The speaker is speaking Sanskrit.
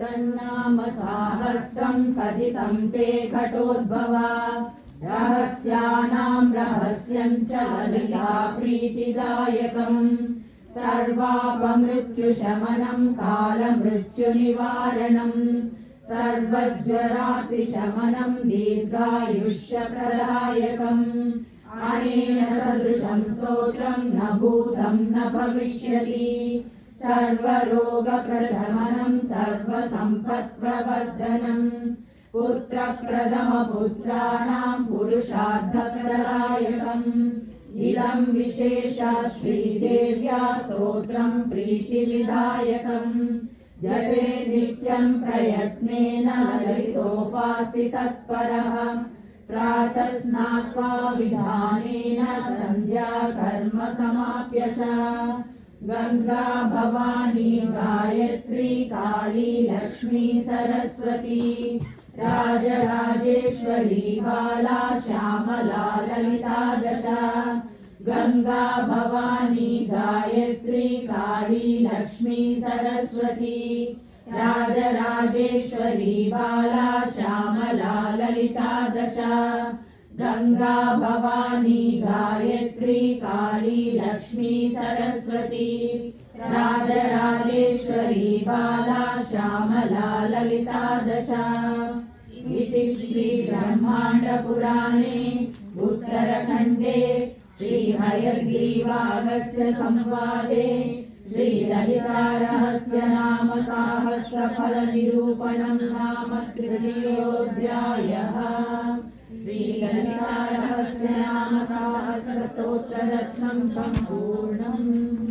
तन्नाम साहस्रं कथितं ते घटोद्भवा रहस्यानां रहस्यं च ललिता प्रीतिदायकम् सर्वापमृत्युशमनं कालमृत्युनिवारणं सर्वज्वरातिशमनं दीर्घायुष्यप्रदायकम् अनेन सदृशं स्तोत्रं न भूतं न भविष्यति सर्वरोगप्रशमनं सर्वसम्पत्प्रवर्धनं पुत्रप्रथमपुत्राणां पुरुषार्थप्रदायकम् इदं विशेषा श्रीदेव्या स्तोत्रं प्रीतिविधायकम् जपे नित्यं प्रयत्नेन ललितोपासि तत्परः प्रातः स्नात्वा विधानेन सन्ध्या कर्म समाप्य च गंगा भवानी गायत्री काली लक्ष्मी सरस्वती राजराजेश्वरी बाला श्यामला ललिता दशा गंगा भवानी गायत्री काली लक्ष्मी सरस्वती राजराजेश्वरी बाला श्यामला ललिता दशा गंगा भवानी गायत्री काली लक्ष्मी सरस्वती राजराजेश्वरी बाला श्यामला ललिता दशा इति श्री ब्रह्मांड पुराणे उत्तरखंडे श्री हयग्रीवागस्य संवादे श्री ललिता रहस्य नाम साहस्र फल निरूपणं नाम तृतीयोऽध्यायः श्री ललिता रहस्य नाम साहस्र स्तोत्र रत्नं सम्पूर्णम्।